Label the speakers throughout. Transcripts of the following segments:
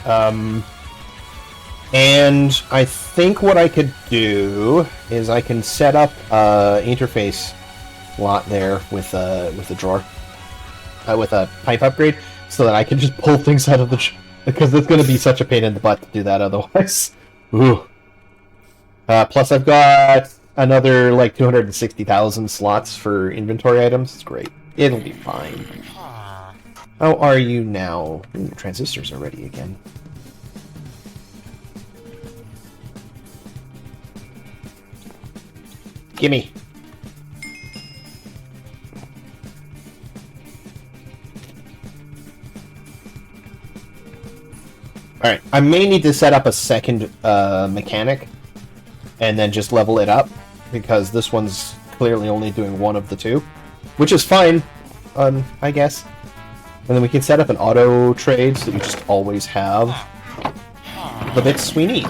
Speaker 1: And I think what I could do is I can set up interface slot there with a drawer, with a pipe upgrade, so that I can just pull things out of the because it's going to be such a pain in the butt to do that otherwise. Ooh. Plus I've got another like 260,000 slots for inventory items. It's great. It'll be fine. How are you now? Ooh, transistors are ready again. Gimme. Alright, I may need to set up a second mechanic and then just level it up, because this one's clearly only doing one of the two, which is fine, I guess. And then we can set up an auto trade so that you just always have the bits we need,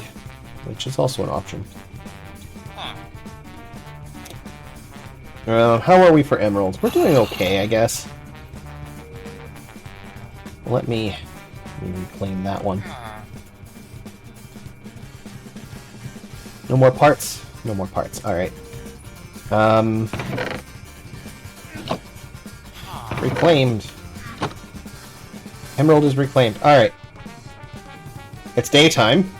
Speaker 1: which is also an option. How are we for emeralds? We're doing okay, I guess. Let me reclaim that one. No more parts? No more parts. Alright. Reclaimed. Emerald is reclaimed. Alright. It's daytime.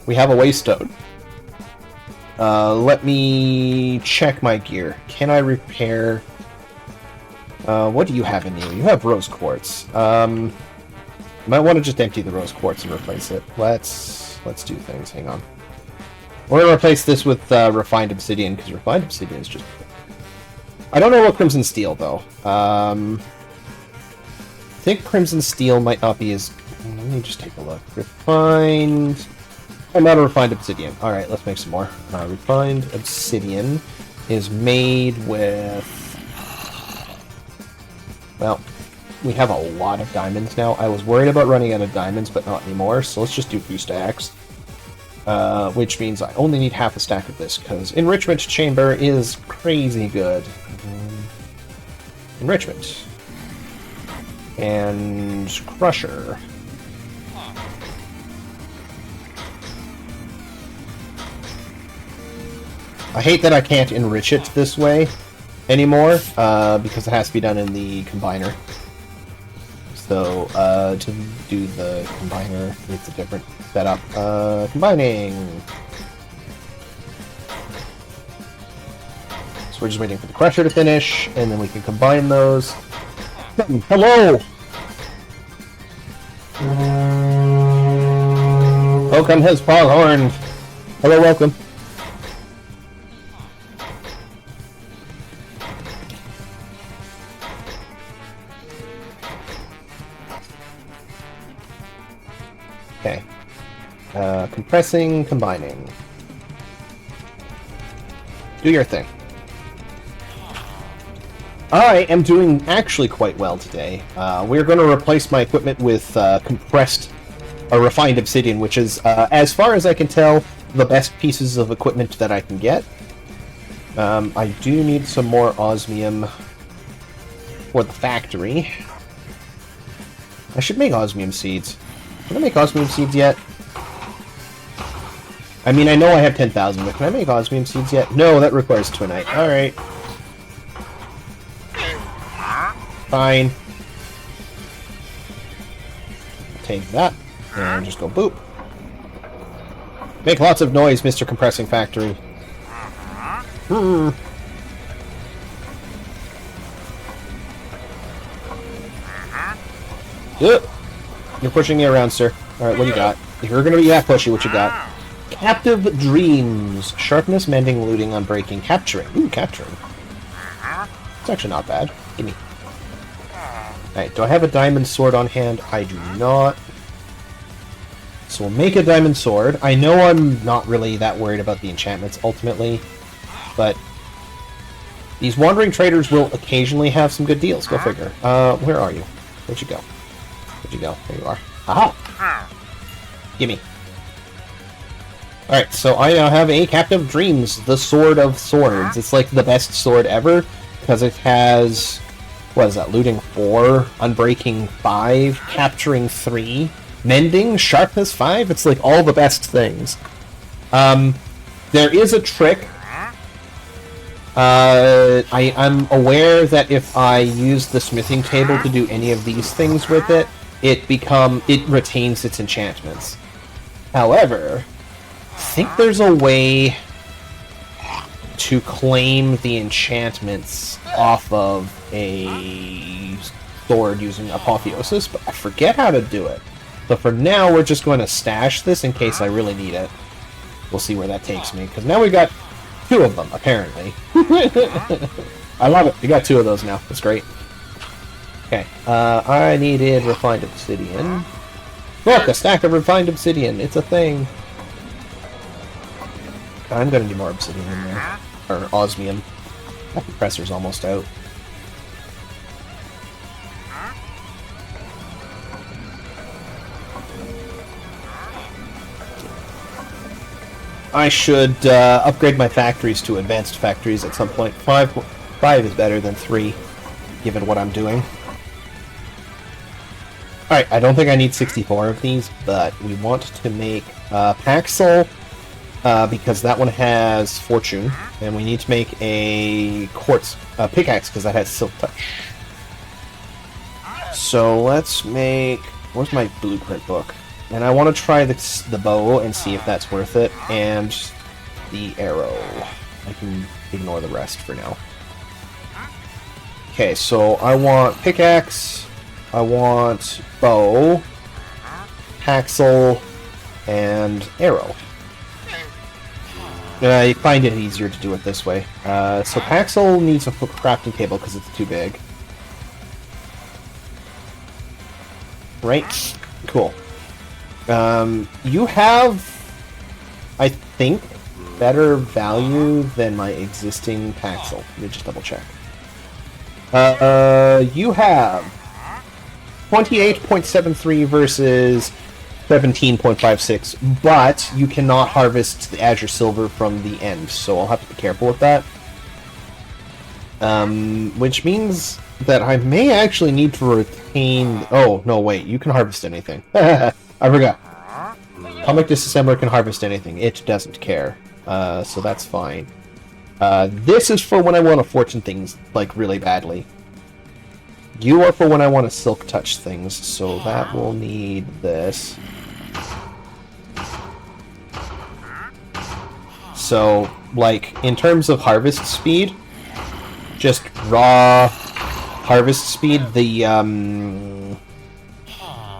Speaker 1: We have a waystone. Let me check my gear. Can I repair... what do you have in you? You have rose quartz. You might want to just empty the rose quartz and replace it. Let's do things. Hang on. We're going to replace this with refined obsidian, because refined obsidian is just... I don't know about crimson steel, though. I think crimson steel might not be as... Let me just take a look. Refined... I'm out of refined obsidian. Alright, let's make some more. Refined obsidian is made with... Well, we have a lot of diamonds now. I was worried about running out of diamonds, but not anymore, so let's just do 3 stacks. Which means I only need half a stack of this, because Enrichment Chamber is crazy good. Enrichment. And Crusher. I hate that I can't enrich it this way anymore, because it has to be done in the combiner. So, to do the combiner, it's a different setup. Combining! So we're just waiting for the crusher to finish, and then we can combine those. Hello! Welcome his foghorn! Hello, welcome. Okay. Compressing, combining. Do your thing. I am doing actually quite well today. We're going to replace my equipment with compressed or refined obsidian, which is, as far as I can tell, the best pieces of equipment that I can get. I do need some more osmium for the factory. I should make osmium seeds. Can I make osmium seeds yet? I mean, I know I have 10,000, but can I make osmium seeds yet? No, that requires twinite. Alright. Fine. Take that, and just go boop. Make lots of noise, Mr. Compressing Factory. Yep. You're pushing me around, sir. Alright, what do you got? If you're gonna be that pushy, what you got? Captive Dreams. Sharpness, mending, looting, unbreaking, capturing. Ooh, capturing. It's actually not bad. Gimme. Alright, do I have a diamond sword on hand? I do not. So we'll make a diamond sword. I know I'm not really that worried about the enchantments, ultimately. But these wandering traders will occasionally have some good deals. Go figure. Where are you? Where'd you go? Where'd you go? There you are. Aha! Gimme. Alright, so I now have a Captive Dreams, the Sword of Swords. It's like the best sword ever, because it has, what is that, looting 4, unbreaking 5, capturing 3. Mending, sharpness 5, it's like all the best things. There is a trick. I'm aware that if I use the smithing table to do any of these things with it, it retains its enchantments. However, I think there's a way to claim the enchantments off of a sword using Apotheosis, but I forget how to do it. So for now, we're just going to stash this in case I really need it. We'll see where that takes me, because now we got 2 of them, apparently. I love it. We got 2 of those now. That's great. Okay. I needed refined obsidian. Look, a stack of refined obsidian. It's a thing. I'm gonna need more obsidian in there. Or osmium. That compressor's almost out. I should upgrade my factories to advanced factories at some point. 5 is better than 3, given what I'm doing. Alright, I don't think I need 64 of these, but we want to make Paxel, because that one has Fortune, and we need to make a Quartz pickaxe, because that has Silk Touch. So let's make... Where's my blueprint book? And I want to try the bow and see if that's worth it, and the arrow. I can ignore the rest for now. Okay, so I want pickaxe, I want bow, Paxel, and arrow. I find it easier to do it this way. So Paxel needs a crafting table because it's too big. Right? Cool. You have, I think, better value than my existing Paxel. Let me just double check. You have 28.73 versus 17.56, but you cannot harvest the Azure Silver from the end, so I'll have to be careful with that. Which means that I may actually need to retain... Oh, no, wait, you can harvest anything. I forgot. Atomic Disassembler can harvest anything. It doesn't care. So that's fine. This is for when I want to fortune things, like, really badly. You are for when I want to silk touch things, so that will need this. So, like, in terms of harvest speed, just raw harvest speed, the,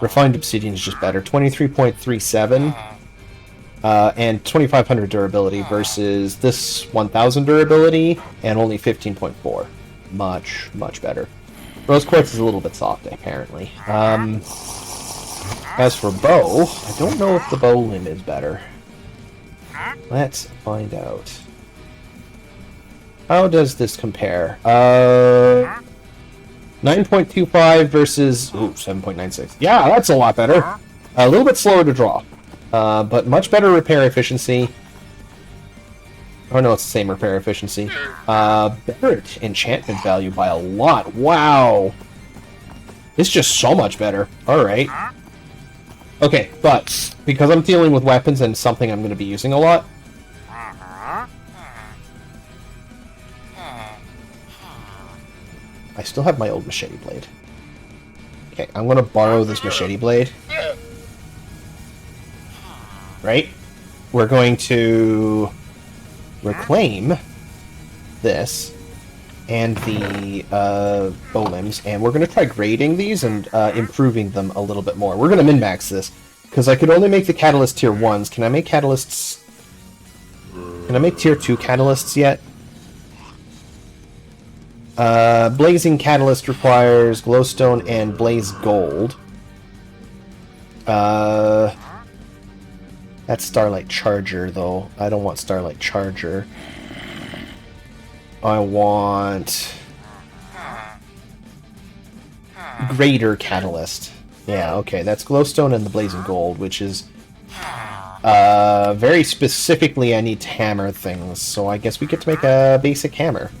Speaker 1: refined obsidian is just better. 23.37 and 2500 durability versus this 1000 durability and only 15.4. Much, much better. Rose quartz is a little bit soft, apparently. As for bow, I don't know if the bow limb is better. Let's find out. How does this compare? 9.25 versus 7.96. Yeah, that's a lot better. A little bit slower to draw, but much better repair efficiency. Oh no, it's the same repair efficiency. Better enchantment value by a lot. Wow! It's just so much better. Alright. Okay, but because I'm dealing with weapons and something I'm going to be using a lot, I still have my old machete blade. Okay, I'm going to borrow this machete blade. Right? We're going to reclaim this and the bow limbs, and we're going to try grading these and improving them a little bit more. We're going to min-max this, because I could only make the catalyst tier 1s. Can I make catalysts... Can I make tier 2 catalysts yet? Blazing Catalyst requires glowstone and blaze gold. That's Starlight Charger, though. I don't want Starlight Charger. I want... Greater Catalyst. Yeah, okay, that's glowstone and the blazing gold, which is... very specifically I need to hammer things, so I guess we get to make a basic hammer.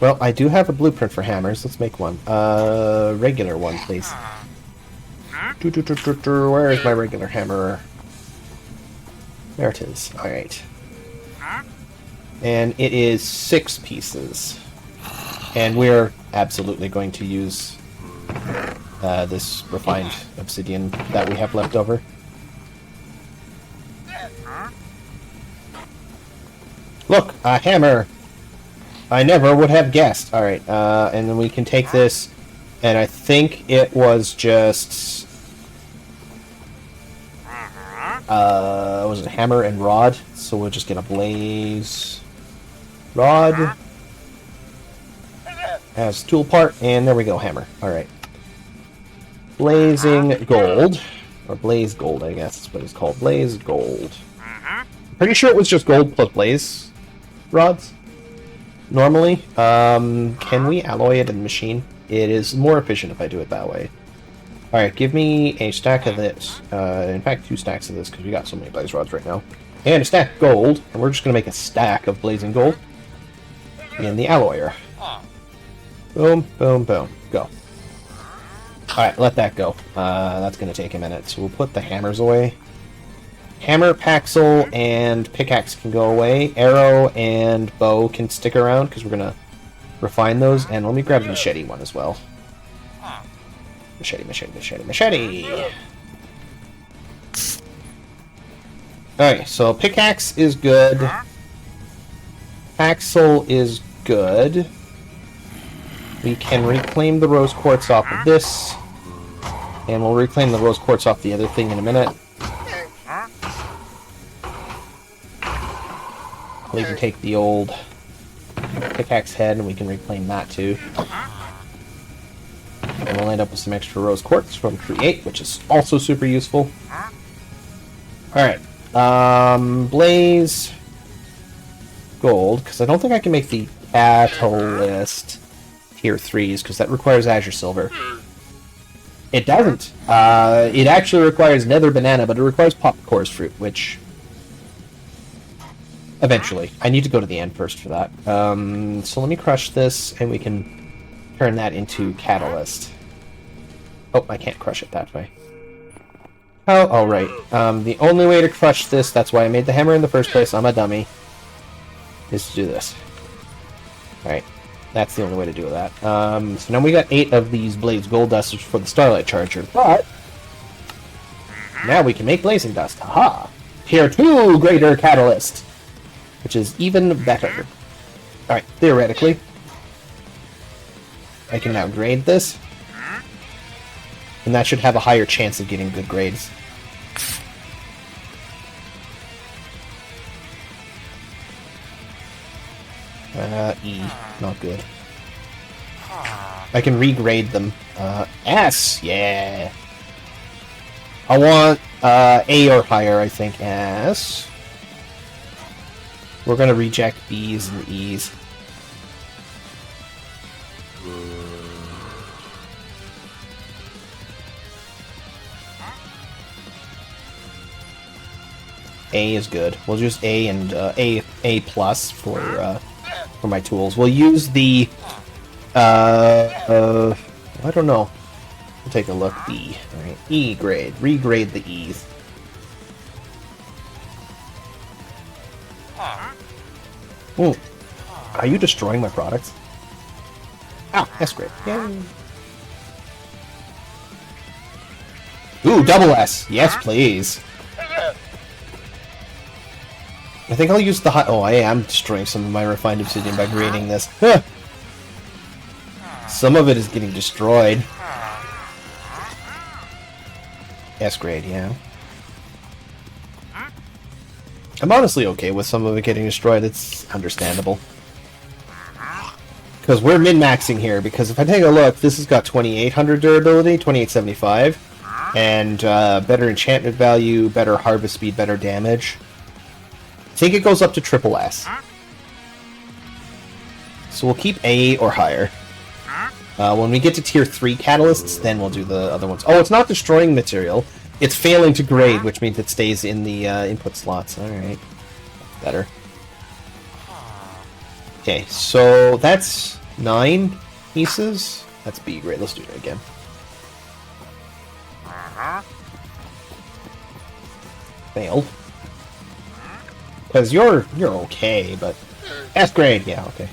Speaker 1: Well, I do have a blueprint for hammers. Let's make one. Regular one, please. Where is my regular hammer? There it is. Alright. And it is 6 pieces. And we're absolutely going to use this refined obsidian that we have left over. Look, a hammer! I never would have guessed. Alright, and then we can take this, and I think it was just... was it hammer and rod? So we'll just get a blaze rod as tool part, and there we go, hammer. Alright. Blazing gold. Or blaze gold, I guess is what it's called. Blaze gold. Pretty sure it was just gold plus blaze rods. Normally. Can we alloy it in the machine? It is more efficient if I do it that way. Alright, give me a stack of this. In fact, 2 stacks of this, because we got so many blaze rods right now. And a stack of gold, and we're just going to make a stack of blazing gold in the alloyer. Boom, boom, boom. Go. Alright, let that go. That's going to take a minute. So we'll put the hammers away. Hammer, paxel, and pickaxe can go away. Arrow and bow can stick around, because we're going to refine those. And let me grab the machete one as well. Machete, machete, machete, machete! Alright, so pickaxe is good. Paxel is good. We can reclaim the rose quartz off of this. And we'll reclaim the rose quartz off the other thing in a minute. We can take the old pickaxe head and we can reclaim that too. And we'll end up with some extra rose quartz from Create, which is also super useful. Alright. Blaze gold, because I don't think I can make the Catalyst tier 3s, because that requires Azure Silver. It doesn't. It actually requires Nether Banana, but it requires Popped Chorus Fruit, which... eventually. I need to go to the end first for that. So let me crush this, and we can turn that into Catalyst. Oh, I can't crush it that way. Oh, all right. The only way to crush this, that's why I made the hammer in the first place, I'm a dummy, is to do this. Alright. That's the only way to do that. So now we got 8 of these Blaze Gold Dust for the Starlight Charger, but now we can make Blazing Dust. Haha! Tier 2 Greater Catalyst! Which is even better. Alright, theoretically, I can now grade this. And that should have a higher chance of getting good grades. E. Not good. I can regrade them. S! Yeah! I want, A or higher, I think. S. We're gonna reject B's and E's. A is good. We'll use A and A plus for my tools. We'll use the I don't know. We'll take a look. B. All right. E grade. Regrade the E's. Ooh. Are you destroying my products? Ah, S grade. Yay. Ooh, double S. Yes, please. I think I'll use the high... Oh, I am destroying some of my refined obsidian by grading this. Huh. Some of it is getting destroyed. S grade, yeah. I'm honestly okay with some of it getting destroyed. It's understandable. Because we're min-maxing here, because if I take a look, this has got 2800 durability, 2875, and better enchantment value, better harvest speed, better damage. I think it goes up to triple S. So we'll keep A or higher. When we get to tier 3 catalysts, then we'll do the other ones. Oh, it's not destroying material. It's failing to grade, which means it stays in the input slots. Alright. Better. Okay, so that's 9 pieces. That's B grade. Let's do it again. Failed. Because you're okay, but S grade, yeah, okay.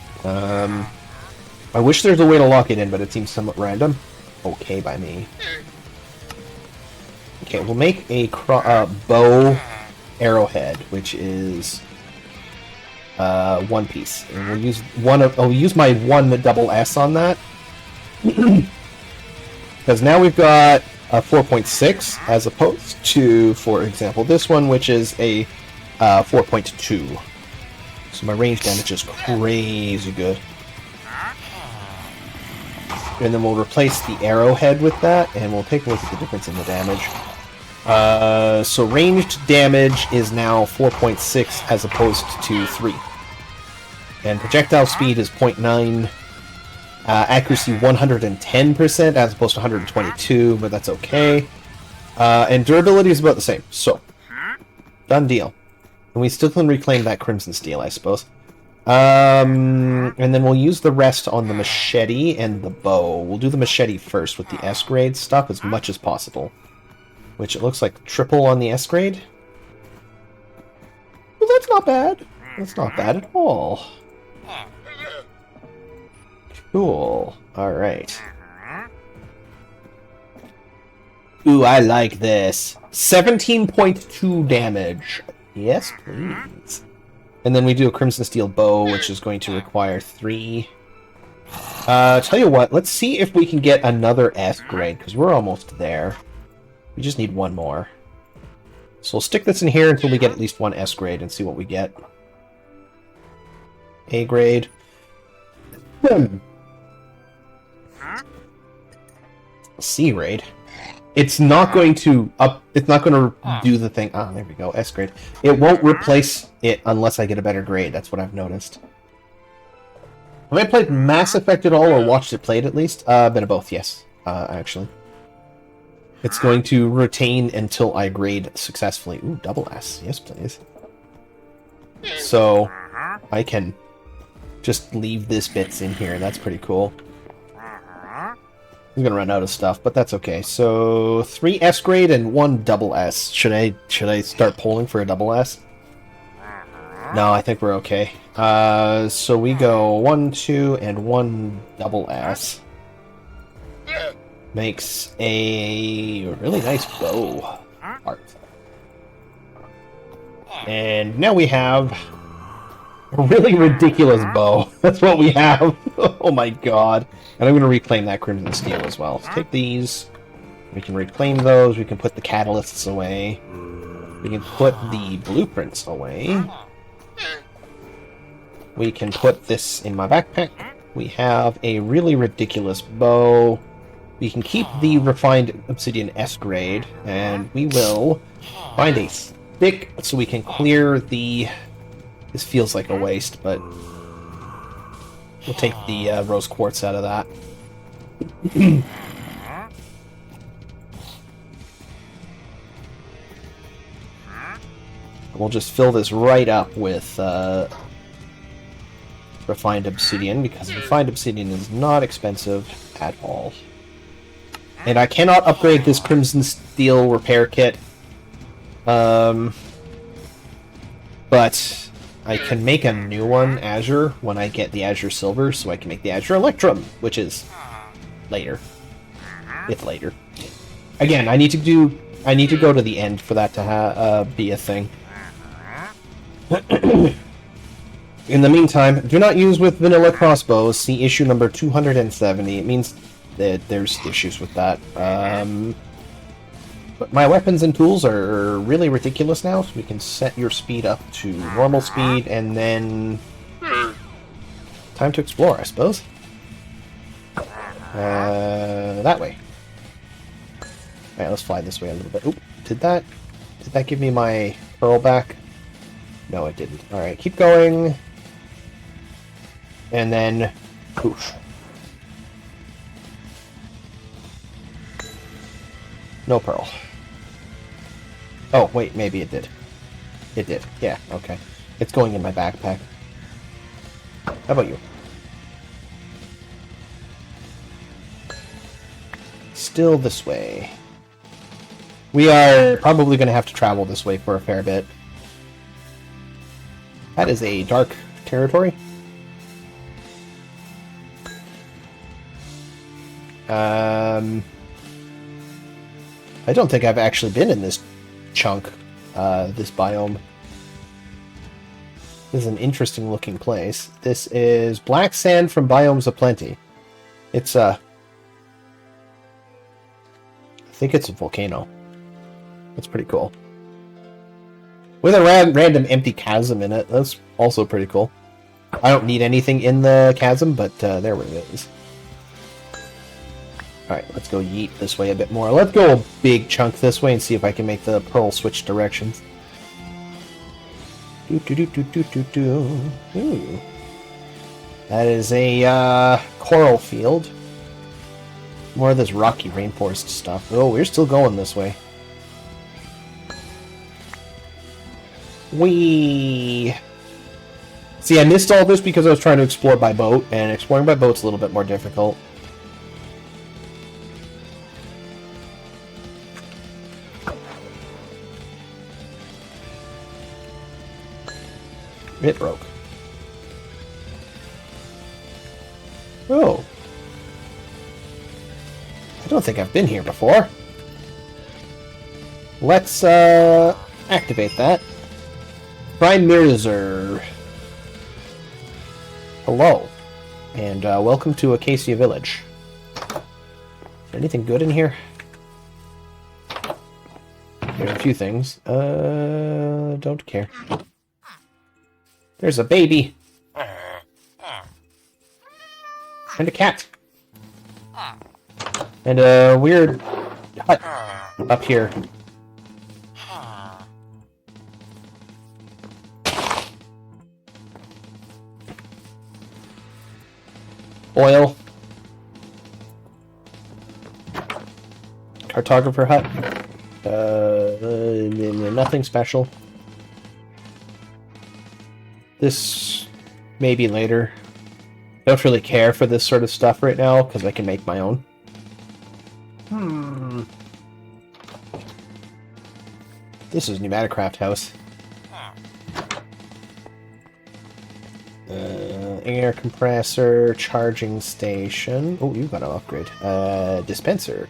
Speaker 1: I wish there's a way to lock it in, but it seems somewhat random. Okay by me. Okay, we'll make a bow arrowhead, which is 1 piece, and we'll use I'll use my 1 double S on that, because now we've got a 4.6 as opposed to, for example, this one, which is a 4.2. So my range damage is crazy good. And then we'll replace the arrowhead with that, and we'll take a look at the difference in the damage. So ranged damage is now 4.6 as opposed to 3. And projectile speed is 0.9. Accuracy 110% as opposed to 122, but that's okay. And durability is about the same. So, done deal. And we still can reclaim that Crimson Steel, I suppose. And then we'll use the rest on the machete and the bow. We'll do the machete first with the S grade stuff as much as possible. Which it looks like triple on the S grade. Well, that's not bad. That's not bad at all. Cool. Alright. Ooh, I like this. 17.2 damage. Yes, please. And then we do a Crimson Steel bow, which is going to require 3. Tell you what, let's see if we can get another S grade, because we're almost there. We just need 1 more. So we'll stick this in here until we get at least 1 S grade and see what we get. A grade. C grade. It's not going to it's not going to do the thing. Ah, there we go. S grade. It won't replace it unless I get a better grade. That's what I've noticed. Have I played Mass Effect at all, or watched it played at least? Been of both, yes. Actually. It's going to retain until I grade successfully. Ooh, double S. Yes, please. So, I can just leave this bits in here. That's pretty cool. I'm gonna run out of stuff, but that's okay. So 3 S grade and 1 double S. Should I start polling for a double S? No, I think we're okay. So we go 1, 2, and 1 double S. Makes a really nice bow art. And now we have a really ridiculous bow. That's what we have. Oh my god. And I'm going to reclaim that Crimson Steel as well. Let's take these. We can reclaim those. We can put the catalysts away. We can put the blueprints away. We can put this in my backpack. We have a really ridiculous bow. We can keep the refined obsidian S grade. And we will find a stick so we can clear the... This feels like a waste, but... We'll take the rose quartz out of that. We'll just fill this right up with refined obsidian, because refined obsidian is not expensive at all. And I cannot upgrade this Crimson Steel repair kit. But I can make a new one, Azure, when I get the Azure Silver, so I can make the Azure Electrum, which is later. It's later. Again, I need to go to the end for that to be a thing. In the meantime, do not use with vanilla crossbows. See issue number 270. It means that there's issues with that. But my weapons and tools are really ridiculous now, so we can set your speed up to normal speed, and then... Time to explore, I suppose. That way. Alright, let's fly this way a little bit. Oop, did that give me my pearl back? No, it didn't. Alright, keep going. And then... Poof. No pearl. Oh, wait, maybe it did. It did. Yeah, okay. It's going in my backpack. How about you? Still this way. We are probably going to have to travel this way for a fair bit. That is a dark territory. I don't think I've actually been in this chunk, this biome. This is an interesting looking place. This is black sand from biomes of plenty. It's I think it's a volcano. That's pretty cool. With a random empty chasm in it. That's also pretty cool. I don't need anything in the chasm, but there it is. Alright, let's go yeet this way a bit more. Let's go a big chunk this way and see if I can make the pearl switch directions. Ooh. That is a coral field. More of this rocky rainforest stuff. Oh, we're still going this way. Whee! See, I missed all this because I was trying to explore by boat, and exploring by boat's a little bit more difficult. It broke. Oh. I don't think I've been here before. Let's activate that. Prime Mirror. Hello. And welcome to Acacia Village. Is there anything good in here? There's a few things. Don't care. There's a baby. And a cat. And a weird hut up here. Oil. Cartographer hut. Nothing special. This maybe later. Don't really care for this sort of stuff right now because I can make my own. This is Pneumaticraft house. Air compressor, charging station. Oh, you've got to upgrade. Dispenser.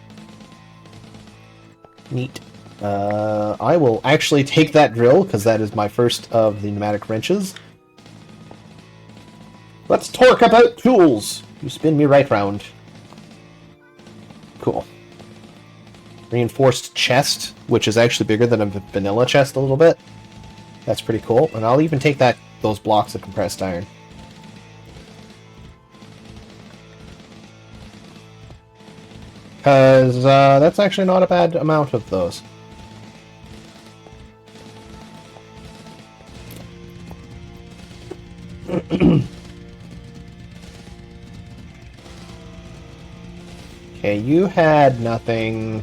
Speaker 1: Neat. I will actually take that drill because that is my first of the pneumatic wrenches. Let's torque about tools! You spin me right round. Cool. Reinforced chest, which is actually bigger than a vanilla chest a little bit. That's pretty cool. And I'll even take those blocks of compressed iron. Because that's actually not a bad amount of those. Okay, you had nothing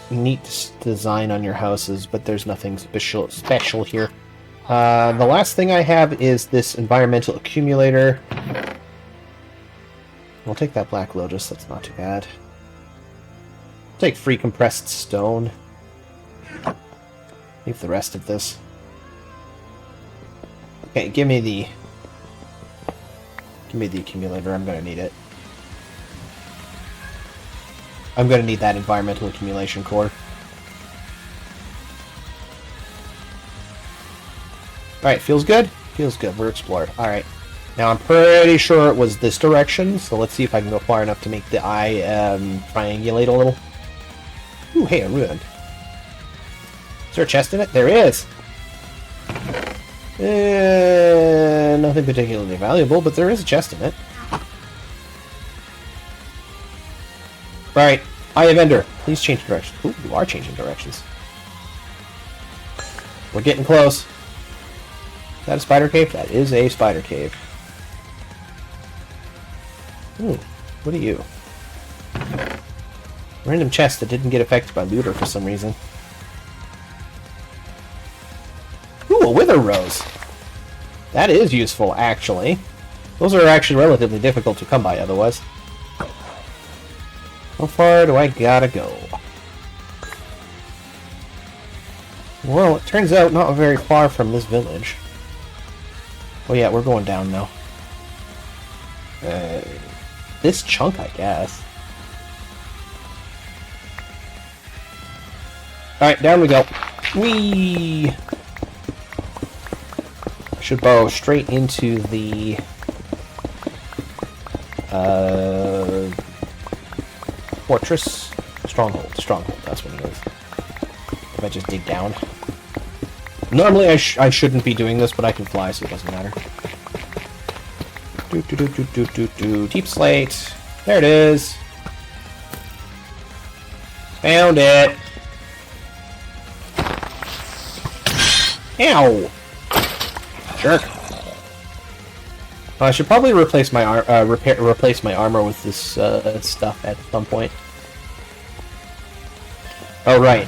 Speaker 1: neat design on your houses, but there's nothing special here. The last thing I have is this environmental accumulator. I'll take that Black Lotus, that's not too bad. I'll take free compressed stone. Leave the rest of this. Okay, give me the accumulator, I'm gonna need it. I'm gonna need that environmental accumulation core. Alright, feels good? Feels good, we're explored. Alright. Now I'm pretty sure it was this direction, so let's see if I can go far enough to make the eye triangulate a little. Ooh, hey, a ruin. Is there a chest in it? There is! Nothing particularly valuable, but there is a chest in it. Alright, Eye of Ender, please change direction. Ooh, you are changing directions. We're getting close. Is that a spider cave? That is a spider cave. Ooh, what are you? Random chest that didn't get affected by looter for some reason. Ooh, a wither rose. That is useful, actually. Those are actually relatively difficult to come by otherwise. How far do I gotta go? Well, it turns out not very far from this village. Oh yeah, we're going down now. This chunk, I guess. Alright, down we go. Whee! Should bow straight into the... fortress? Stronghold, that's what it is. If I just dig down. Normally I shouldn't be doing this, but I can fly, so it doesn't matter. Deep slate. There it is. Found it. Ow! Jerk. I should probably replace my replace my armor with this stuff at some point. Oh right,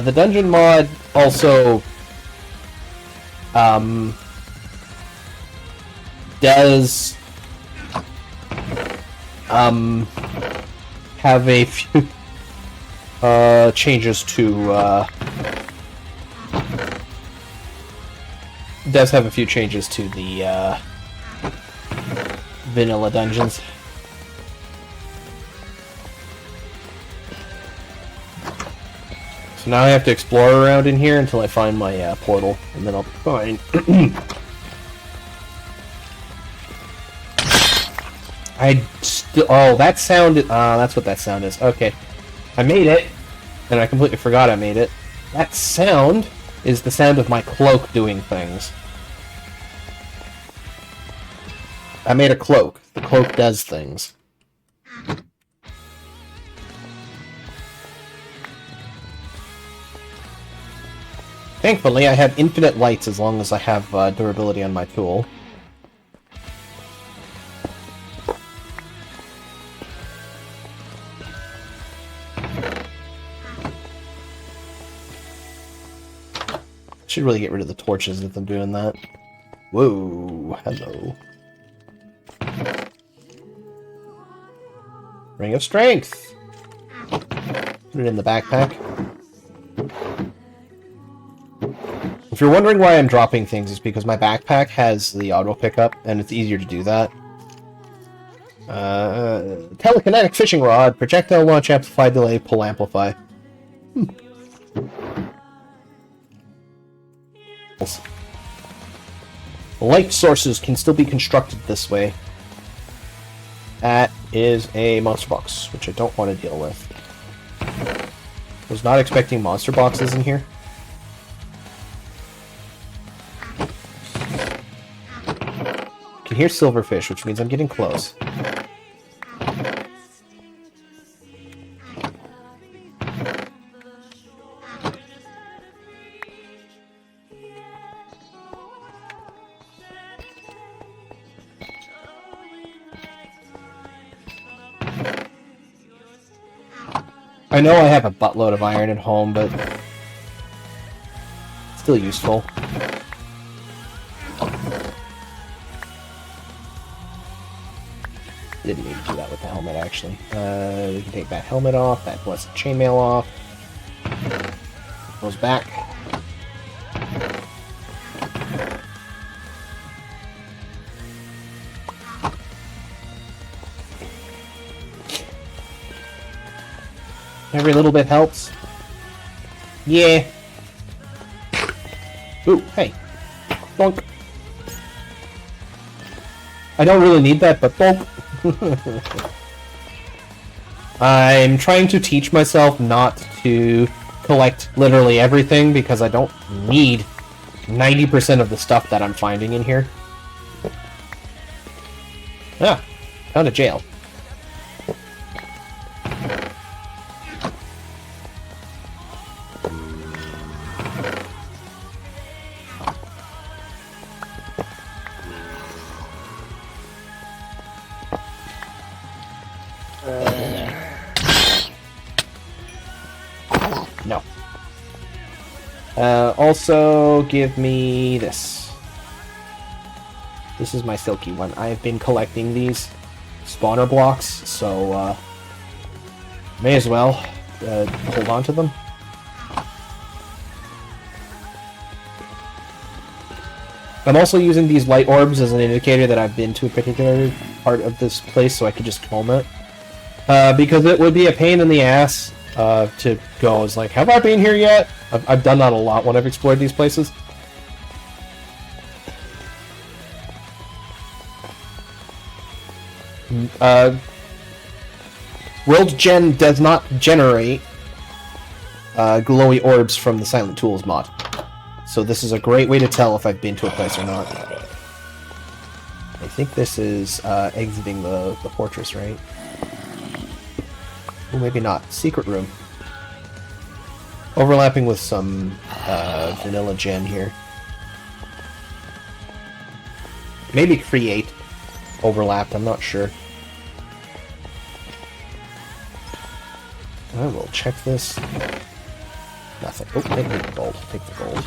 Speaker 1: the dungeon mod also does have a few changes to the vanilla dungeons. So now I have to explore around in here until I find my portal, and then I'll be fine. Oh, that sound. That's what that sound is. Okay, I made it, and I completely forgot I made it. That sound is the sound of my cloak doing things. I made a cloak. The cloak does things. Thankfully, I have infinite lights as long as I have durability on my tool. Should really get rid of the torches if I'm doing that. Whoa, hello. Ring of Strength! Put it in the backpack. If you're wondering why I'm dropping things, it's because my backpack has the auto pickup, and it's easier to do that. Telekinetic fishing rod, projectile launch, amplify, delay, pull, amplify. Light sources can still be constructed this way. That is a monster box, which I don't want to deal with. Was not expecting monster boxes in here. I can hear silverfish, which means I'm getting close. I know I have a buttload of iron at home, but still useful. Didn't need to do that with the helmet, actually. We can take that helmet off, that blessed chainmail off. Goes back. Every little bit helps. Yeah. Ooh, hey. Bonk. I don't really need that, but bonk. I'm trying to teach myself not to collect literally everything because I don't need 90% of the stuff that I'm finding in here. Ah, found a jail. No. Also, give me this. This is my silky one. I've been collecting these spawner blocks, so May as well hold on to them. I'm also using these light orbs as an indicator that I've been to a particular part of this place, so I could just comb it. Because it would be a pain in the ass to go. It's like, have I been here yet? I've done that a lot when I've explored these places. World Gen does not generate glowy orbs from the Silent Tools mod. So this is a great way to tell if I've been to a place or not. I think this is exiting the fortress, right? Or maybe not. Secret room. Overlapping with some vanilla gen here. Maybe create overlapped, I'm not sure. I will check this. Nothing. Oh, take the gold. Take the gold.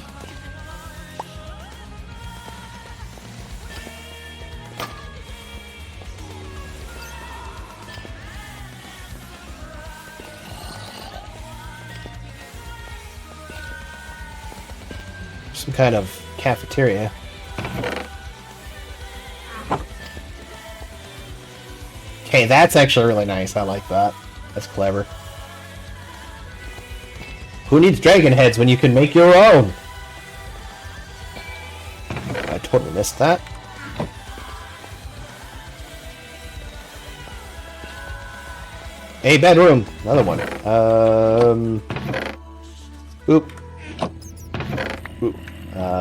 Speaker 1: Some kind of cafeteria. Okay, that's actually really nice. I like that. That's clever. Who needs dragon heads when you can make your own? I totally missed that. A bedroom. Another one. Boop. Boop.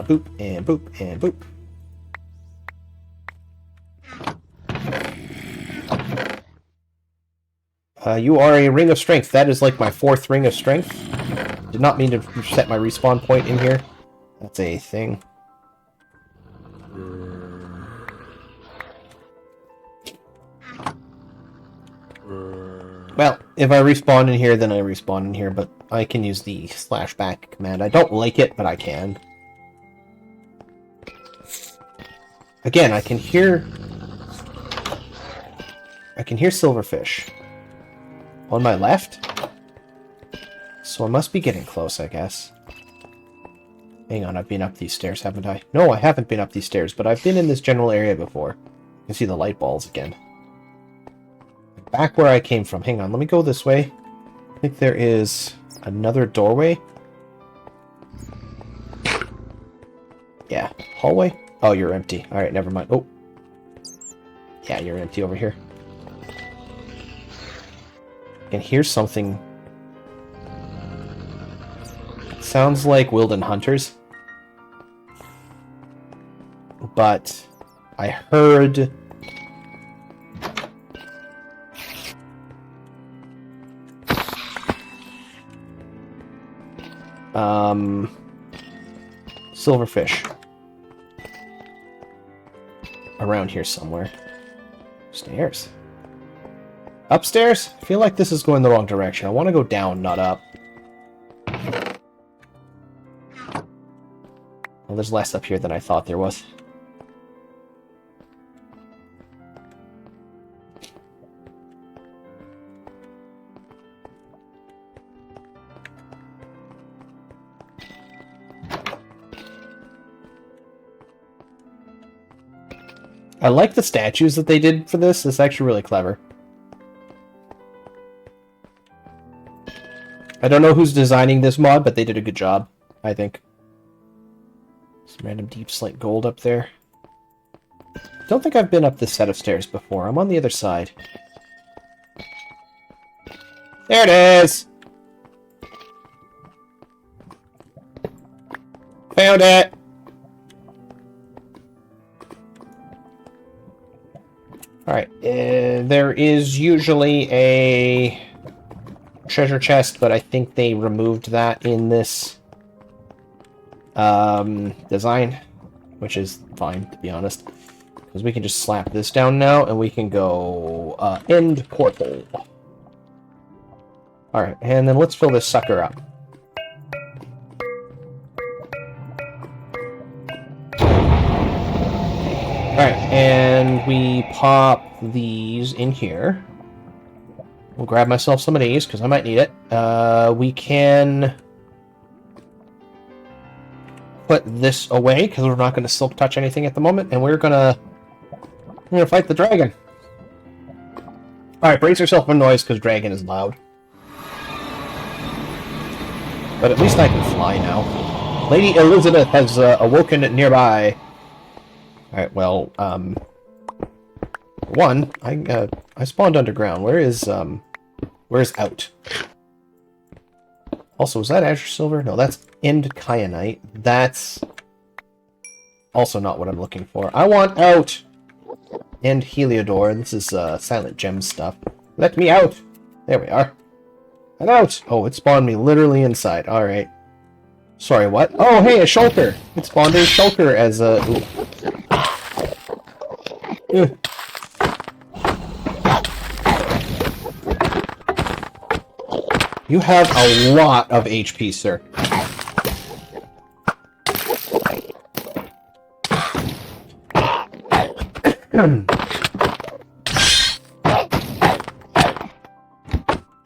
Speaker 1: Boop and boop and boop. You are a ring of strength. That is like my 4th ring of strength. Did not mean to set my respawn point in here. That's a thing. Well, if I respawn in here, then I respawn in here, but I can use the /back command. I don't like it, but I can. Again, I can hear silverfish. On my left? So I must be getting close, I guess. Hang on, I've been up these stairs, haven't I? No, I haven't been up these stairs, but I've been in this general area before. You can see the light balls again. Back where I came from. Hang on, let me go this way. I think there is another doorway. Yeah, hallway? Oh, you're empty. Alright, never mind. Oh. Yeah, you're empty over here. And here's something. It sounds like Wilden Hunters. But I heard silverfish around here somewhere. Stairs. Upstairs? I feel like this is going the wrong direction. I want to go down, not up. Well, there's less up here than I thought there was. I like the statues that they did for this. It's actually really clever. I don't know who's designing this mod, but they did a good job, I think. Some random deep slate gold up there. Don't think I've been up this set of stairs before. I'm on the other side. There it is! Found it! Alright, there is usually a treasure chest, but I think they removed that in this design, which is fine, to be honest. Because we can just slap this down now, and we can go end portal. Alright, and then let's fill this sucker up. Alright, and we pop these in here. We'll grab myself some of these, because I might need it. We can put this away, because we're not going to silk touch anything at the moment, and we're gonna fight the dragon. Alright, brace yourself for noise, because dragon is loud. But at least I can fly now. Lady Elizabeth has awoken nearby. Alright, well, one, I spawned underground. Where's out? Also, is that Azure Silver? No, that's End Kyanite. That's also not what I'm looking for. I want out! End Heliodor. This is Silent Gem stuff. Let me out! There we are. I'm out! Oh, it spawned me literally inside. Alright. Sorry, what? Oh, hey, a shulker! It spawned a shulker as a... Ooh. You have a lot of HP, sir.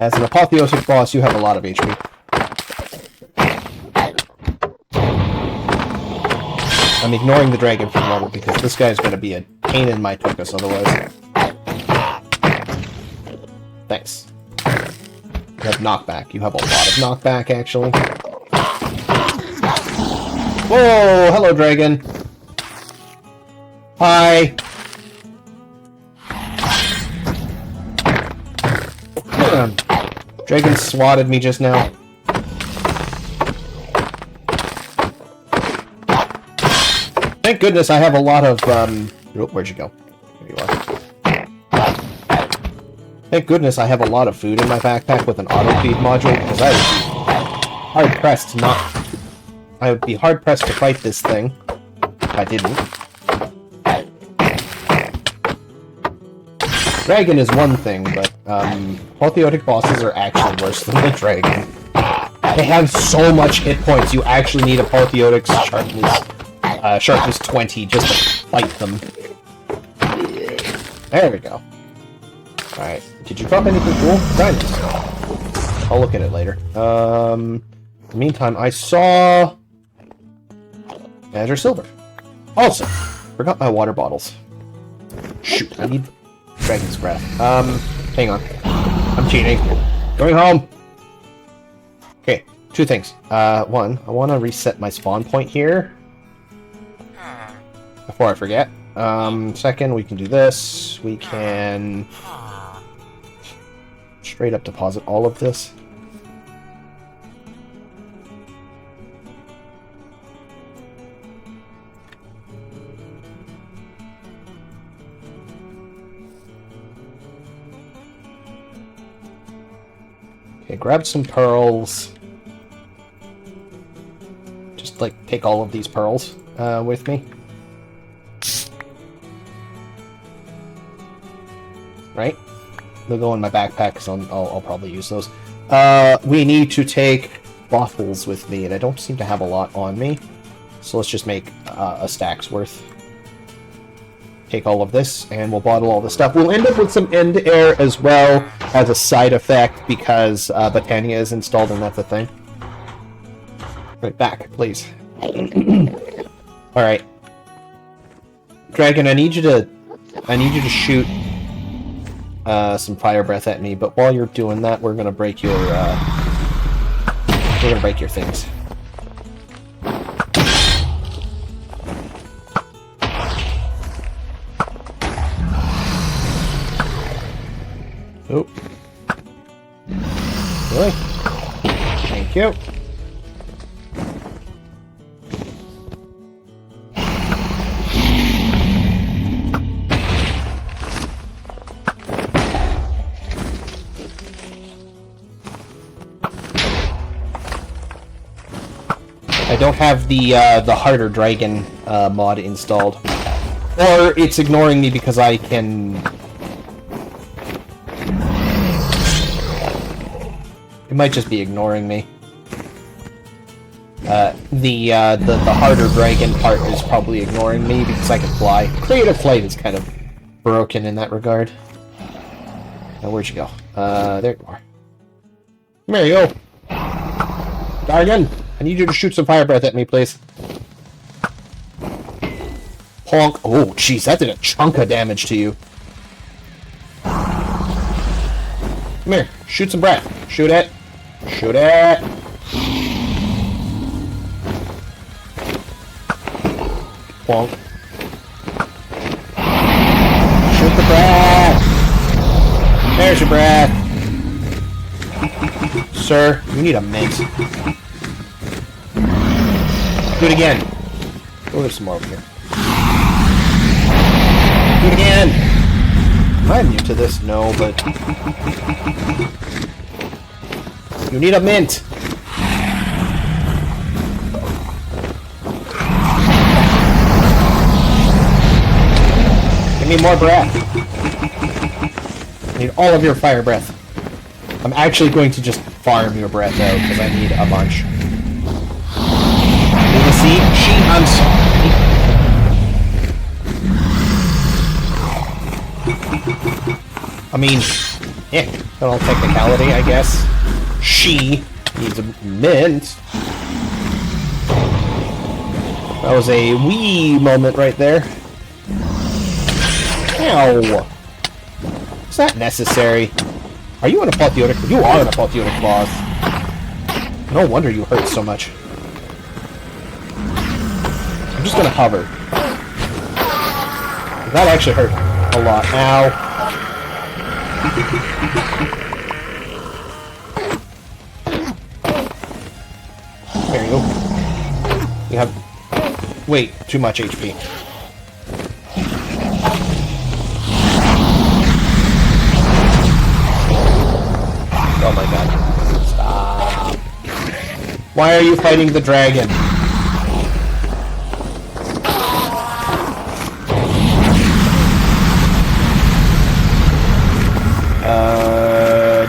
Speaker 1: As an apotheosic boss, you have a lot of HP. I'm ignoring the dragon for the moment because this guy's going to be a pain in my tuchus otherwise. Thanks. You have knockback. You have a lot of knockback, actually. Whoa! Hello, dragon. Hi. Dragon swatted me just now. Thank goodness I have a lot of, Oh, where'd you go? There you are. Thank goodness I have a lot of food in my backpack with an auto-feed module, because I would be hard-pressed to not... I would be hard-pressed to fight this thing if I didn't. Dragon is one thing, but, apotheotic bosses are actually worse than the dragon. They have so much hit points, you actually need apotheotic's sharpness 20 just to fight them. There we go. Alright, did you drop anything cool? Diamonds. I'll look at it later. In the meantime, I saw... Azure Silver. Also, forgot my water bottles. Shoot, I need Dragon's Breath. Hang on. I'm cheating. Going home! Okay, two things. One, I want to reset my spawn point here. Before I forget. Second, we can do this. We can... straight up deposit all of this. Okay, grab some pearls. Just, like, take all of these pearls with me. Right? They'll go in my backpack, because I'll probably use those. We need to take bottles with me, and I don't seem to have a lot on me. So let's just make a stack's worth. Take all of this, and we'll bottle all the stuff. We'll end up with some end air as well as a side effect, because Botania is installed, and that's a thing. Right back, please. Alright. Dragon, I need you to shoot some fire breath at me, but while you're doing that, we're gonna break your things. Oh. Really? Thank you. I don't have the harder dragon mod installed, or it's ignoring me because I can. It might just be ignoring me. The harder dragon part is probably ignoring me because I can fly. Creative Flight is kind of broken in that regard. Now, where'd you go? There you are. There you go. Guardian, I need you to shoot some fire breath at me, please. Honk. Oh, jeez, that did a chunk of damage to you. Come here, shoot some breath. Shoot it. Shoot it. Honk. Shoot the breath. There's your breath. Sir, you need a mint. Do it again. Oh, there's some more over here. Do it again! Am I new to this? No, but... You need a mint! Give me more breath. I need all of your fire breath. I'm actually going to just farm your breath out, because I need a bunch. You see? I'm sorry. I mean, yeah, little technicality, I guess. She needs a mint. That was a wee moment right there. Ow! Is that necessary? Are you an apotheotic? You are an apotheotic boss. No wonder you hurt so much. I'm just gonna hover. That actually hurt a lot. Ow. There you go. You have way too much HP. Oh my god. Stop. Why are you fighting the dragon?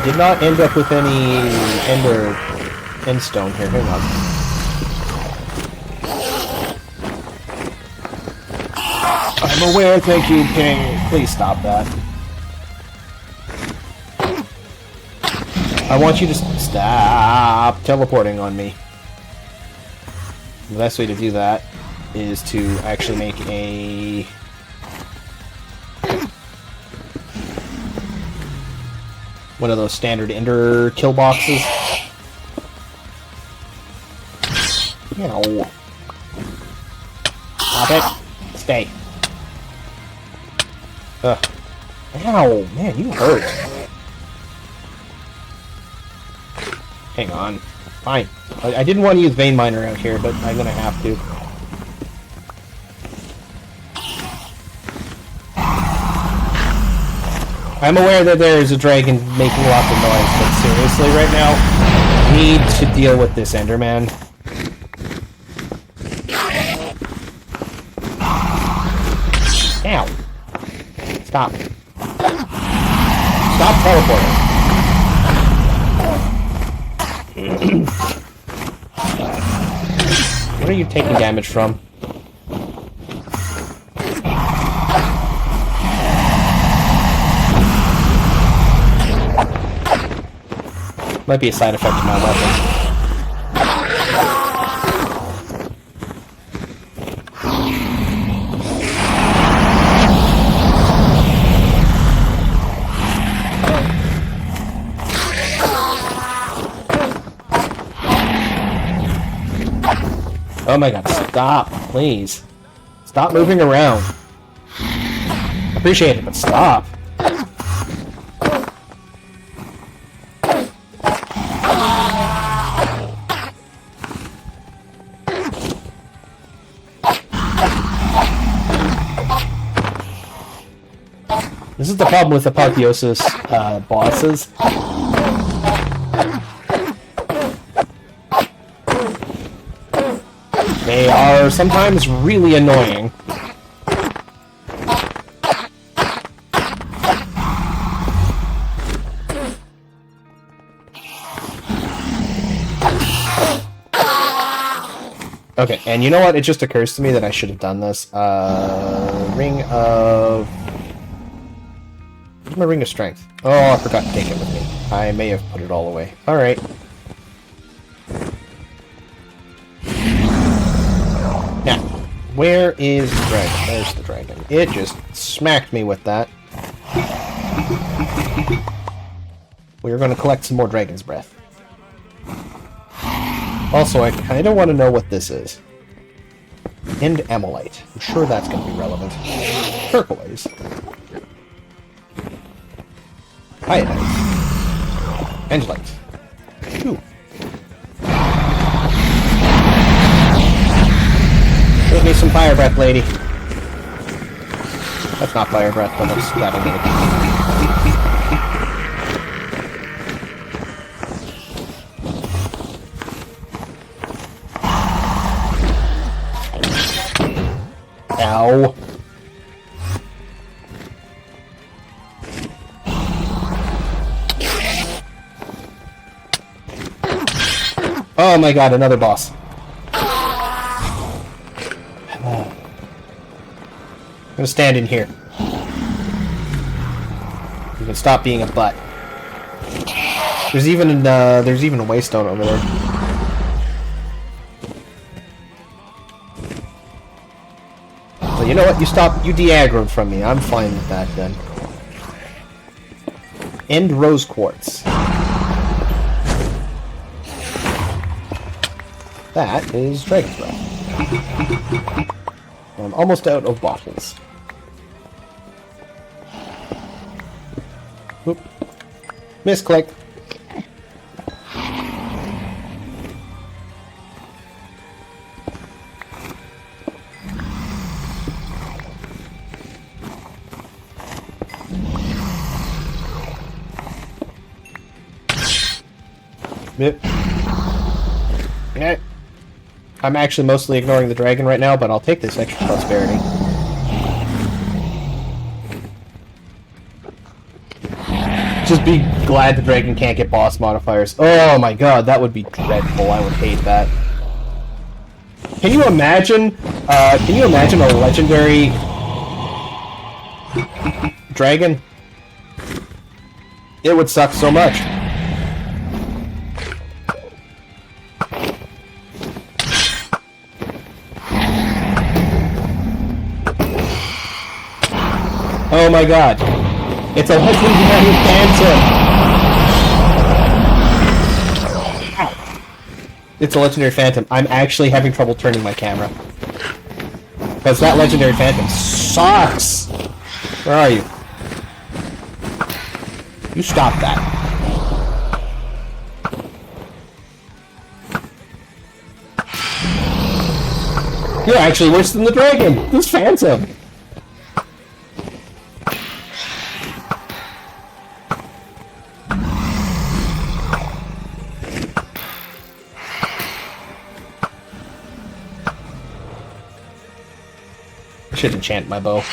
Speaker 1: Did not end up with any end stone here. Hang on. I'm aware, thank you, King. Please stop that. I want you to stop teleporting on me. The best way to do that is to actually make a... one of those standard ender kill boxes. Ow. Stop it. Stay. Ugh. Ow, man, you hurt. Hang on. Fine. I didn't want to use Vein Miner out here, but I'm gonna have to. I'm aware that there is a dragon making lots of noise, but seriously, right now, I need to deal with this Enderman. Ow. Stop. Stop teleporting. What are you taking damage from? Might be a side effect of my weapon. Oh my god, stop, please. Stop moving around. Appreciate it, but stop. This is the problem with Apotheosis bosses. They are sometimes really annoying. Okay, and you know what? It just occurs to me that I should have done this. Ring of... Where's my Ring of Strength? Oh, I forgot to take it with me. I may have put it all away. Alright. Now, where is the dragon? There's the dragon. It just smacked me with that. We're going to collect some more Dragon's Breath. Also, I kind of want to know what this is. End Amylite. I'm sure that's going to be relevant. Turquoise. Iodite. Angelite. Ooh. Give me some fire breath, lady. That's not fire breath, but that's that'll get it. Ow. Oh my god, another boss. I'm gonna stand in here. You can stop being a butt. There's even a waystone over there. Well, you know what? You de-aggroed from me. I'm fine with that then. End Rose Quartz. That is Dragon's Breath. I'm almost out of bottles. Oop. Misclick. Yep. Yeah. I'm actually mostly ignoring the dragon right now, but I'll take this extra prosperity. Just be glad the dragon can't get boss modifiers. Oh my god, that would be dreadful. I would hate that. Can you imagine a legendary dragon? It would suck so much. Oh my god. It's a legendary phantom! Ow. It's a legendary phantom. I'm actually having trouble turning my camera. Because that legendary phantom sucks! Where are you? You stop that. You're actually worse than the dragon! This phantom! I should enchant my bow.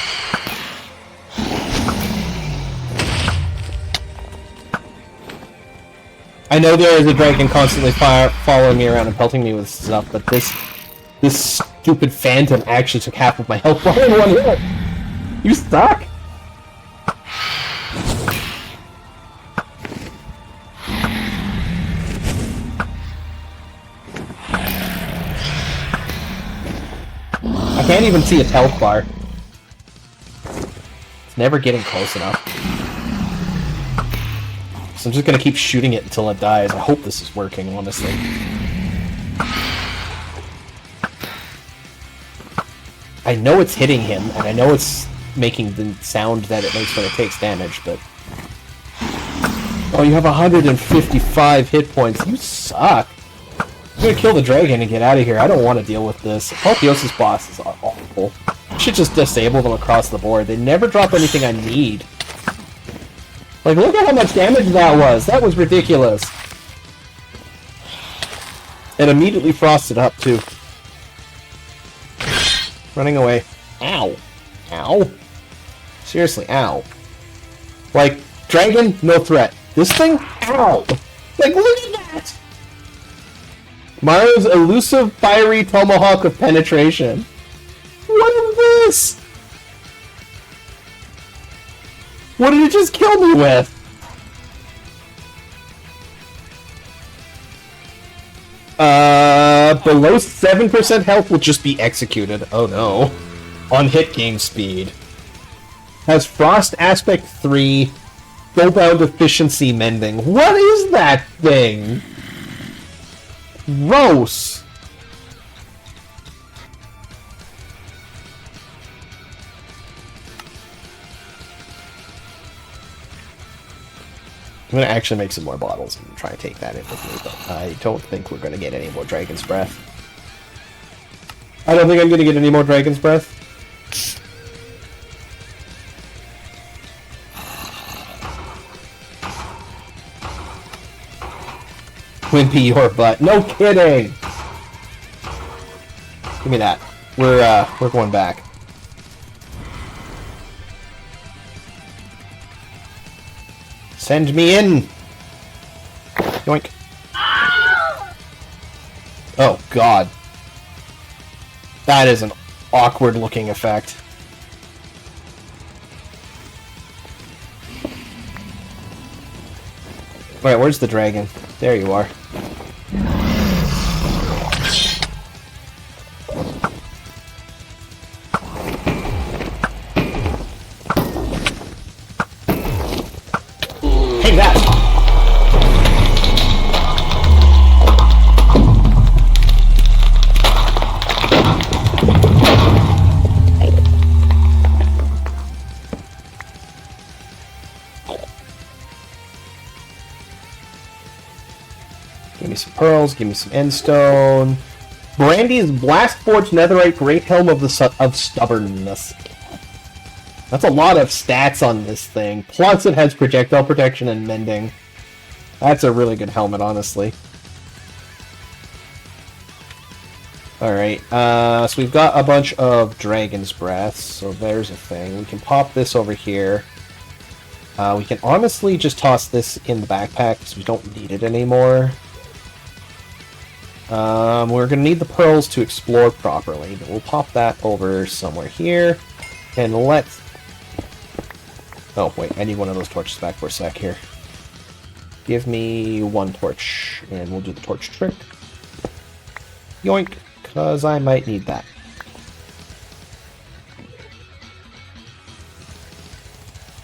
Speaker 1: I know there is a dragon constantly following me around and pelting me with stuff, but this stupid phantom actually took half of my health bar in one hit. You suck. I can't even see its health bar. It's never getting close enough. So I'm just gonna keep shooting it until it dies. I hope this is working, honestly. I know it's hitting him, and I know it's making the sound that it makes when it takes damage, but... Oh, you have 155 hit points. You suck. I'm gonna kill the dragon and get out of here. I don't want to deal with this. Apotheosis bosses are awful. I should just disable them across the board. They never drop anything I need. Like, look at how much damage that was! That was ridiculous! And immediately frosted up, too. Running away. Ow. Ow. Seriously, ow. Like, dragon, no threat. This thing? Ow! Like, look at that! Mario's elusive fiery tomahawk of penetration. What is this? What did it just kill me with? Below 7% health will just be executed. Oh no. On hit gain speed. Has Frost Aspect 3, Spellbound Efficiency Mending. What is that thing? Gross. I'm gonna actually make some more bottles and try to take that in with me, but I don't think we're gonna get any more Dragon's Breath. I don't think I'm gonna get any more Dragon's Breath. Wimpy your butt. No kidding! Give me that. We're going back. Send me in! Yoink. Oh, God. That is an awkward-looking effect. Alright, where's the dragon? There you are. Take that! Give me some pearls, give me some endstone. Brandy's Blastforged Netherite Great Helm of Stubbornness. That's a lot of stats on this thing. Plus it has projectile protection and mending. That's a really good helmet, honestly. Alright, so we've got a bunch of Dragon's Breaths, so there's a thing. We can pop this over here. We can honestly just toss this in the backpack because we don't need it anymore. We're going to need the pearls to explore properly, but we'll pop that over somewhere here. And let's... Oh, wait, I need one of those torches back for a sec here. Give me one torch, and we'll do the torch trick. Yoink, because I might need that.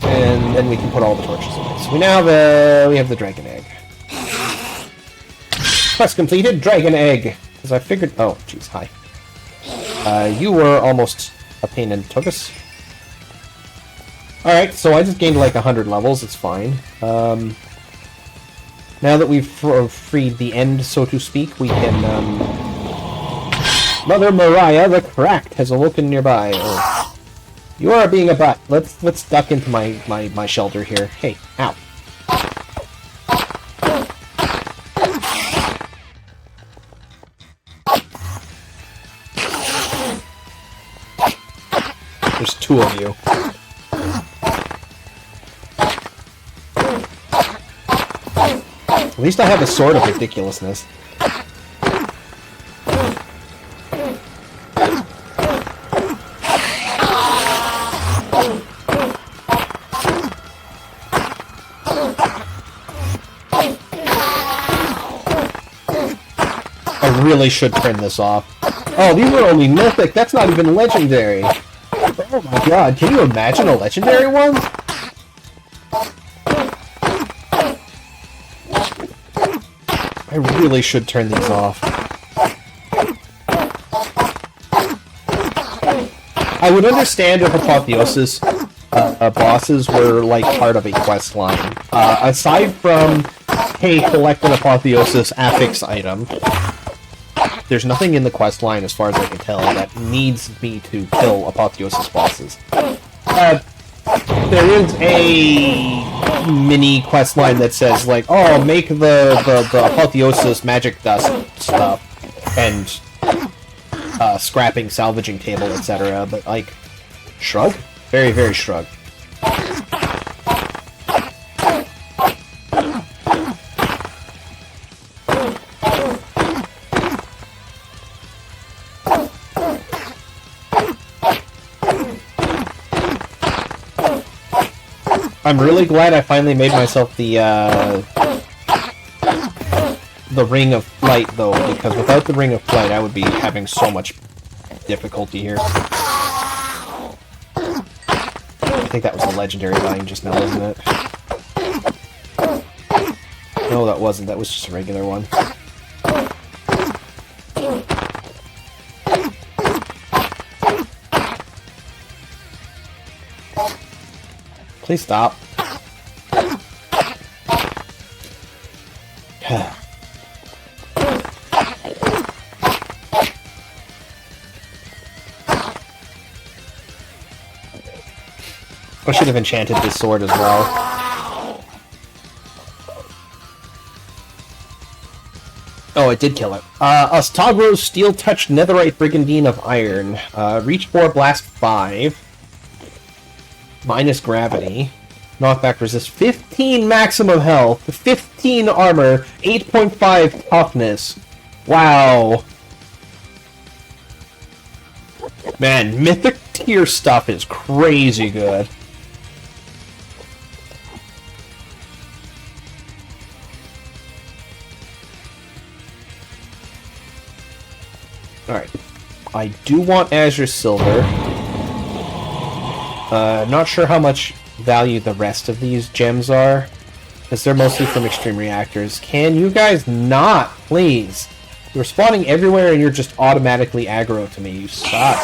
Speaker 1: And then we can put all the torches in. So we now have the dragon egg. Quest completed, dragon egg. Because I figured... Oh, jeez, hi. You were almost a pain in tuchus. Alright, so I just gained like 100 levels, it's fine. Now that we've freed the end, so to speak, we can, Mother Mariah the Cracked has awoken nearby. Oh. You are being a butt. Let's duck into my shelter here. Hey, ow. There's two of you. At least I have a sword of ridiculousness. I really should turn this off. Oh, these are only mythic. That's not even legendary. Oh my god, can you imagine a legendary one? I really should turn these off. I would understand if Apotheosis bosses were like part of a quest line. Aside from, hey, collect an Apotheosis affix item, there's nothing in the quest line, as far as I can tell, that needs me to kill Apotheosis bosses. There is a mini quest line that says, like, oh, make the Apotheosis magic dust stuff, and scrapping, salvaging table, etc., but, like, shrug? Very, very shrug. I'm really glad I finally made myself the Ring of Flight, though, because without the Ring of Flight, I would be having so much difficulty here. I think that was a legendary line just now, wasn't it? No, that wasn't. That was just a regular one. Please stop. I should have enchanted this sword as well. Oh, it did kill it. Ostagro's Steel-Touched Netherite Brigandine of Iron. Reach 4, Blast 5. Minus gravity. Knockback resist 15 maximum health, 15 armor, 8.5 toughness. Wow. Man, mythic tier stuff is crazy good. Alright. I do want Azure Silver. Not sure how much value the rest of these gems are, because they're mostly from Extreme Reactors. Can you guys not, please? You're spawning everywhere and you're just automatically aggro to me. You suck.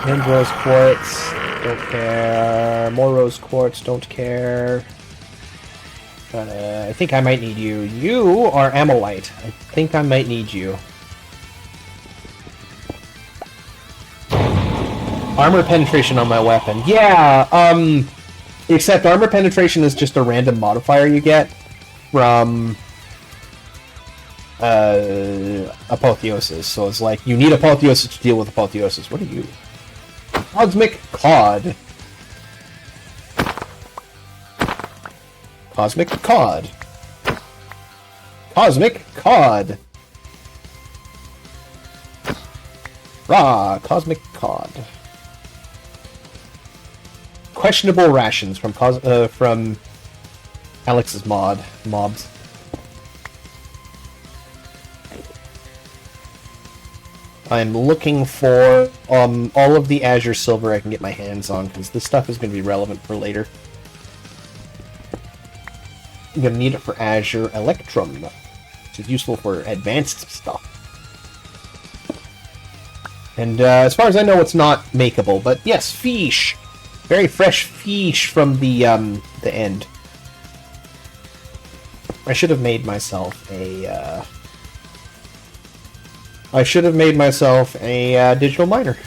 Speaker 1: And Rose Quartz, don't care. More Rose Quartz, don't care. I think I might need you. You are Amolite. I think I might need you. Armor penetration on my weapon. Yeah, except armor penetration is just a random modifier you get from Apotheosis. So it's like, you need Apotheosis to deal with Apotheosis. What are you? Cosmic Cod. Cosmic Cod. Cosmic Cod. Rah, Cosmic Cod. Questionable rations from Alex's mobs. I'm looking for all of the Azure Silver I can get my hands on, because this stuff is going to be relevant for later. I'm going to need it for Azure Electrum, which is useful for advanced stuff. And as far as I know, it's not makeable, but yes, fish! Very fresh fish from the end. I should have made myself a... digital miner.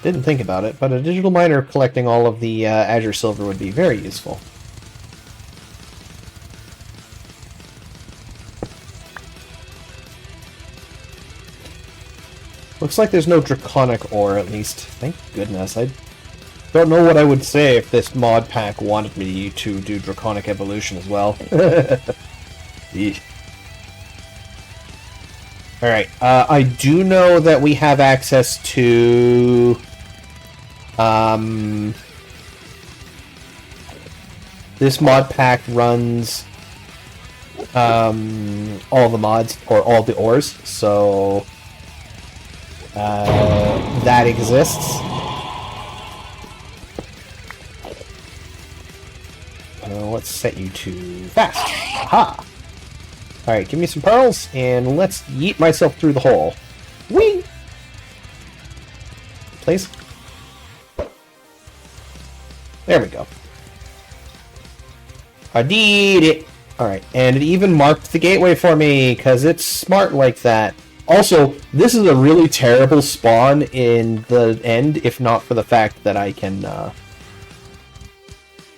Speaker 1: Didn't think about it, but a digital miner collecting all of the Azure Silver would be very useful. Looks like there's no Draconic ore, at least. Thank goodness. I don't know what I would say if this mod pack wanted me to do Draconic Evolution as well. Alright, I do know that we have access to... this mod pack runs all the mods, or all the ores, so... that exists. Let's set you to fast. Aha! Alright, give me some pearls, and let's yeet myself through the hole. Whee! Please? There we go. I did it! Alright, and it even marked the gateway for me, because it's smart like that. Also, this is a really terrible spawn in the end, if not for the fact that I can,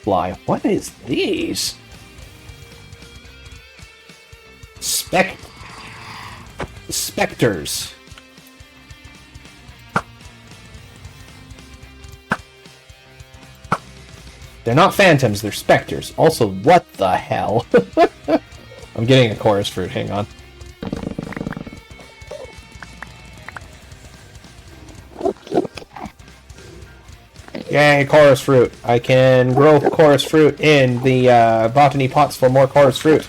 Speaker 1: fly. What is these? Specters. They're not phantoms, they're specters. Also, what the hell? I'm getting a chorus fruit, hang on. Yay, chorus fruit. I can grow chorus fruit in the botany pots for more chorus fruit.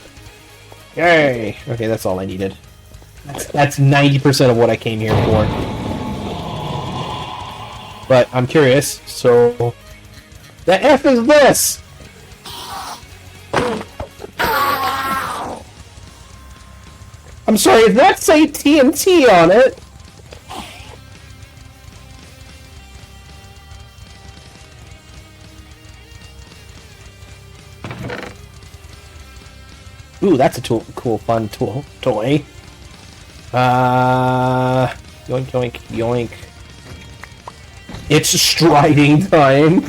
Speaker 1: Yay! Okay, that's all I needed. That's 90% of what I came here for. But I'm curious, so... The F is this? I'm sorry, did that say TNT on it? Ooh, that's a cool, fun toy. Yoink, yoink, yoink. It's striding time.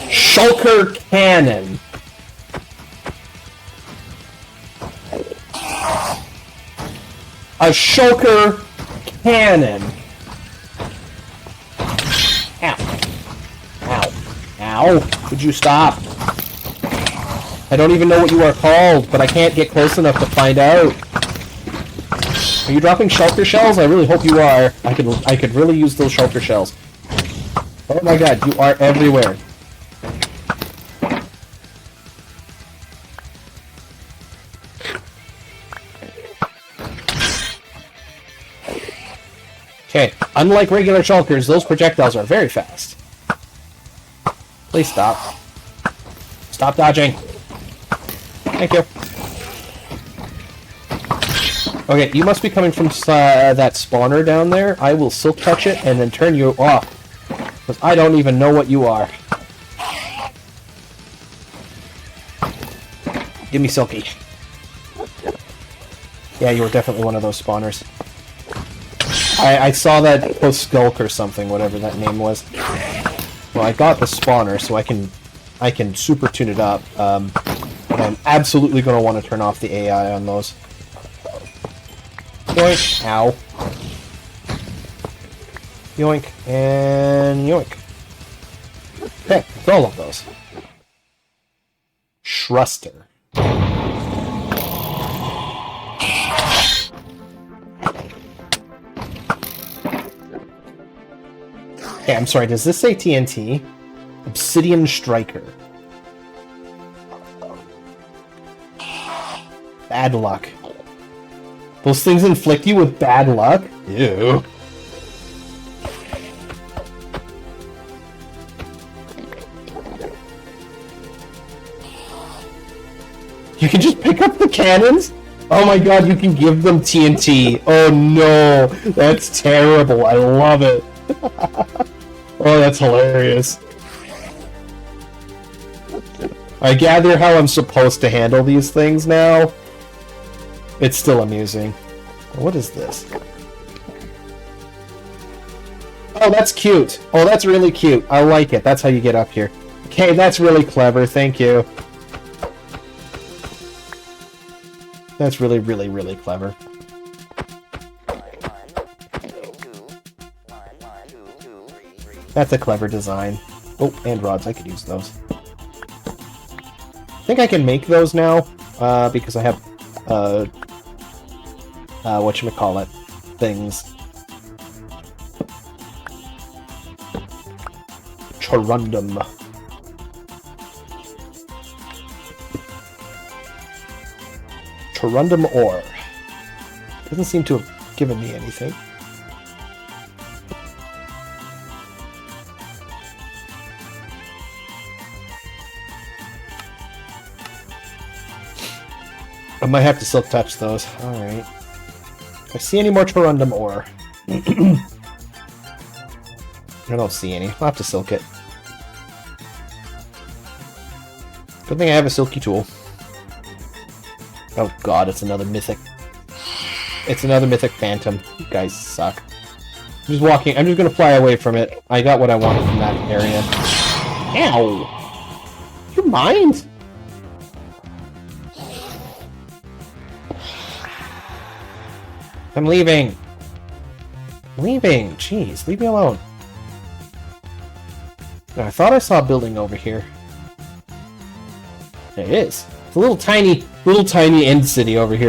Speaker 1: Shulker cannon. A shulker cannon. Ow. Ow. Ow. Would you stop? I don't even know what you are called, but I can't get close enough to find out. Are you dropping shulker shells? I really hope you are. I could really use those shulker shells. Oh my god, you are everywhere. Okay, unlike regular shulkers, those projectiles are very fast. Please stop. Stop dodging. Thank you. Okay, you must be coming from that spawner down there. I will silk touch it and then turn you off. Because I don't even know what you are. Give me Silky. Yeah, you were definitely one of those spawners. I saw that post Skulk or something, whatever that name was. Well, I got the spawner, so I can super tune it up. But I'm absolutely going to want to turn off the AI on those. Yoink. Ow. Yoink. And yoink. Okay, that's all of those. Shruster. Okay, I'm sorry, does this say TNT? Obsidian Striker. Bad luck. Those things inflict you with bad luck? Ew. You can just pick up the cannons? Oh my god, you can give them TNT. Oh no, that's terrible. I love it. Oh, that's hilarious. I gather how I'm supposed to handle these things now. It's still amusing. What is this? Oh, that's cute. Oh, that's really cute. I like it. That's how you get up here. Okay, that's really clever. Thank you. That's really, really, really clever. That's a clever design. Oh, and rods. I could use those. I think I can make those now, because I have, whatchamacallit, things. Chorundum. Chorundum ore. Doesn't seem to have given me anything. I might have to silk touch those. Alright. If I see any more Chorundum ore. I don't see any. I'll have to silk it. Good thing I have a silky tool. Oh god, it's another mythic. It's another mythic phantom. You guys suck. I'm just walking. I'm just gonna fly away from it. I got what I wanted from that area. Ow! You mind? I'm leaving. Leaving! Jeez, leave me alone. I thought I saw a building over here. There it is. It's a little tiny end city over here.